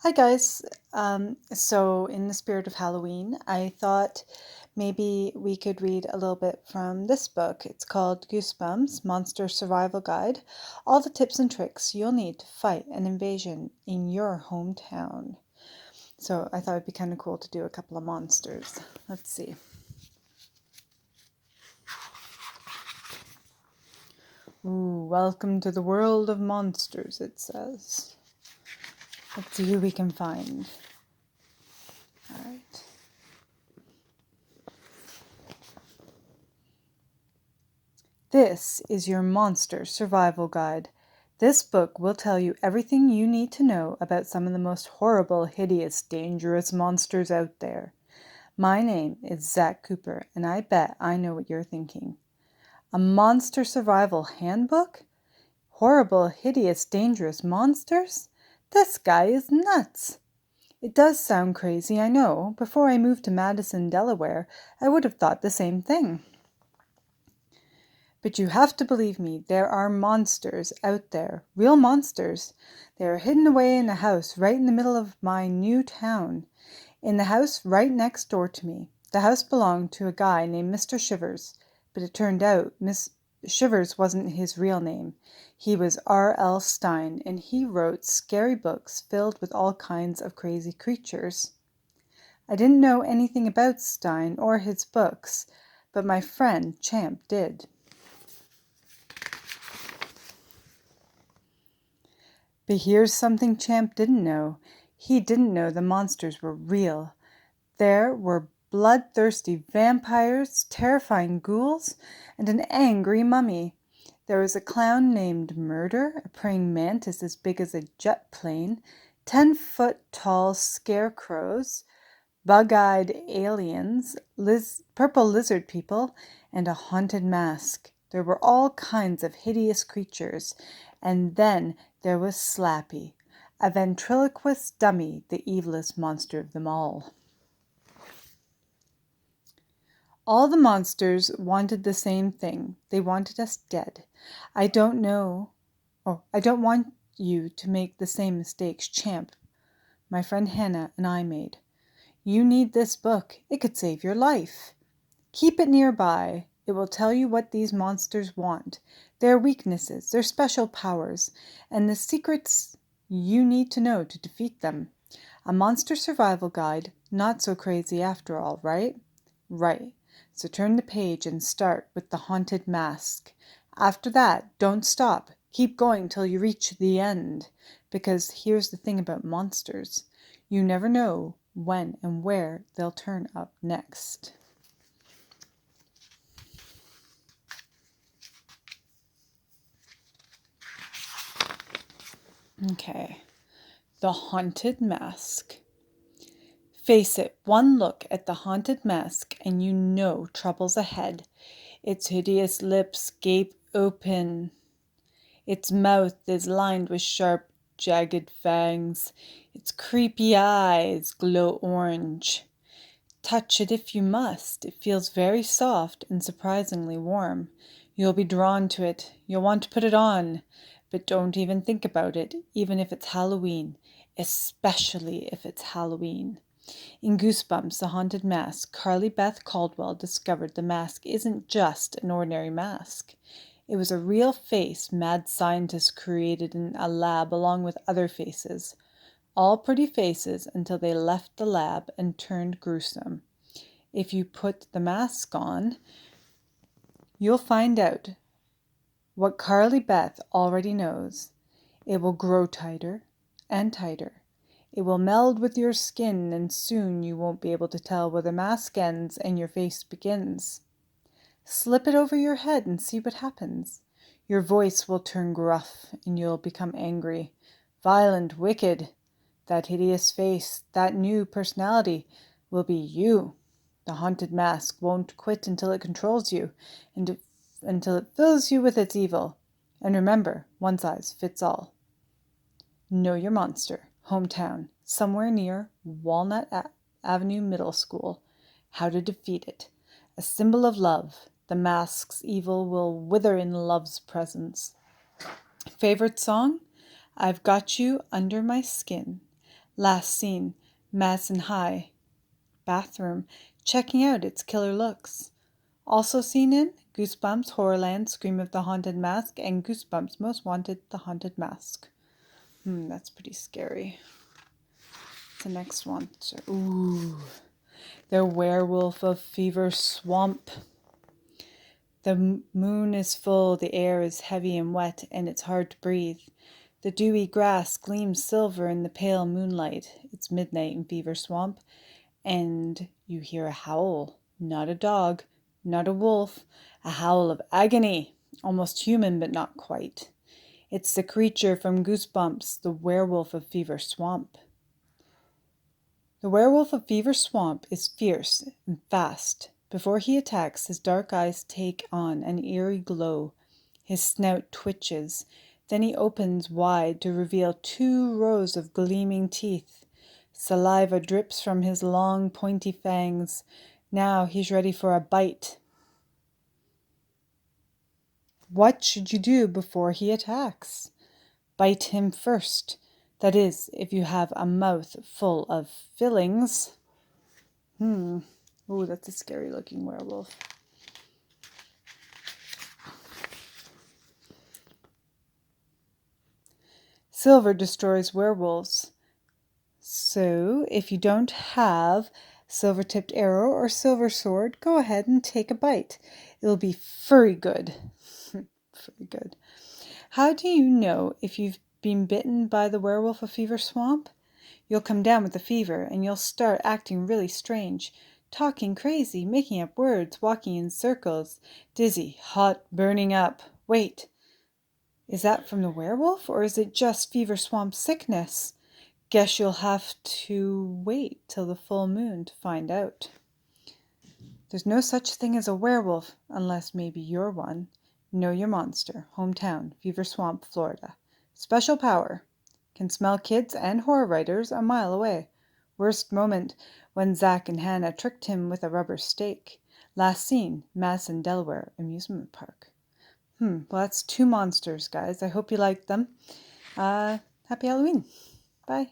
Hi guys. So in the spirit of Halloween, I thought maybe we could read a little bit from this book. It's called Goosebumps, Monster Survival Guide. All the tips and tricks you'll need to fight an invasion in your hometown. So I thought it'd be kind of cool to do a couple of monsters. Let's see. Ooh, welcome to the world of monsters, it says. Let's see who we can find. All right. This is your monster survival guide. This book will tell you everything you need to know about some of the most horrible, hideous, dangerous monsters out there. My name is Zach Cooper, and I bet I know what you're thinking. A monster survival handbook? Horrible, hideous, dangerous monsters? This guy is nuts. It does sound crazy, I know. Before I moved to Madison, Delaware, I would have thought the same thing. But you have to believe me, there are monsters out there. Real monsters. They are hidden away in a house right in the middle of my new town. In the house right next door to me. The house belonged to a guy named Mr. Shivers. But it turned out Miss Shivers wasn't his real name. He was R.L. Stein, and he wrote scary books filled with all kinds of crazy creatures. I didn't know anything about Stein or his books, but my friend Champ did. But here's something Champ didn't know. He didn't know the monsters were real. There were bloodthirsty vampires, terrifying ghouls, and an angry mummy. There was a clown named Murder, a praying mantis as big as a jet plane, 10-foot-tall scarecrows, bug-eyed aliens, purple lizard people, and a haunted mask. There were all kinds of hideous creatures. And then there was Slappy, a ventriloquist dummy, the evilest monster of them all. All the monsters wanted the same thing. They wanted us dead. I don't want you to make the same mistakes Champ, my friend Hannah, and I made. You need this book. It could save your life. Keep it nearby. It will tell you what these monsters want, their weaknesses, their special powers, and the secrets you need to know to defeat them. A monster survival guide, not so crazy after all, right? Right. So turn the page and start with the haunted mask. After that, don't stop. Keep going till you reach the end. Because here's the thing about monsters. You never know when and where they'll turn up next. Okay, the haunted mask. Face it, one look at the haunted mask and you know trouble's ahead. Its hideous lips gape open. Its mouth is lined with sharp, jagged fangs. Its creepy eyes glow orange. Touch it if you must. It feels very soft and surprisingly warm. You'll be drawn to it. You'll want to put it on. But don't even think about it, even if it's Halloween. Especially if it's Halloween. In Goosebumps, The Haunted Mask, Carly Beth Caldwell discovered the mask isn't just an ordinary mask. It was a real face mad scientists created in a lab along with other faces. All pretty faces until they left the lab and turned gruesome. If you put the mask on, you'll find out what Carly Beth already knows. It will grow tighter and tighter. It will meld with your skin, and soon you won't be able to tell where the mask ends and your face begins. Slip it over your head and see what happens. Your voice will turn gruff, and you'll become angry, violent, wicked. That hideous face, that new personality, will be you. The haunted mask won't quit until it controls you, and until it fills you with its evil. And remember, one size fits all. Know your monster. Hometown. Somewhere near Walnut Avenue Middle School. How to defeat it. A symbol of love. The mask's evil will wither in love's presence. Favorite song? I've Got You Under My Skin. Last scene, Madison High bathroom, checking out its killer looks. Also seen in Goosebumps, Horrorland, Scream of the Haunted Mask, and Goosebumps Most Wanted, The Haunted Mask. That's pretty scary. The next one. Ooh. The Werewolf of Fever Swamp. The moon is full, the air is heavy and wet, and it's hard to breathe. The dewy grass gleams silver in the pale moonlight. It's midnight in Fever Swamp, and you hear a howl. Not a dog, not a wolf, a howl of agony, almost human but not quite. It's the creature from Goosebumps, the werewolf of Fever Swamp. The werewolf of Fever Swamp is fierce and fast. Before he attacks, his dark eyes take on an eerie glow. His snout twitches. Then he opens wide to reveal 2 rows of gleaming teeth. Saliva drips from his long, pointy fangs. Now he's ready for a bite. What should you do before he attacks? Bite him first. That is, if you have a mouth full of fillings. Ooh, that's a scary looking werewolf. Silver destroys werewolves. So, if you don't have silver-tipped arrow or silver sword, go ahead and take a bite. It'll be furry good. Furry good. How do you know if you've been bitten by the werewolf of Fever Swamp? You'll come down with a fever and you'll start acting really strange, talking crazy, making up words, walking in circles, dizzy, hot, burning up. Wait, is that from the werewolf or is it just Fever Swamp sickness? Guess you'll have to wait till the full moon to find out. There's no such thing as a werewolf unless maybe you're one. Know your monster. Hometown, Fever Swamp, Florida. Special power. Can smell kids and horror writers a mile away. Worst moment, when Zach and Hannah tricked him with a rubber stake. Last seen, Madison, Delaware Amusement Park. Well, that's 2 monsters, guys. I hope you liked them. Happy Halloween. Bye.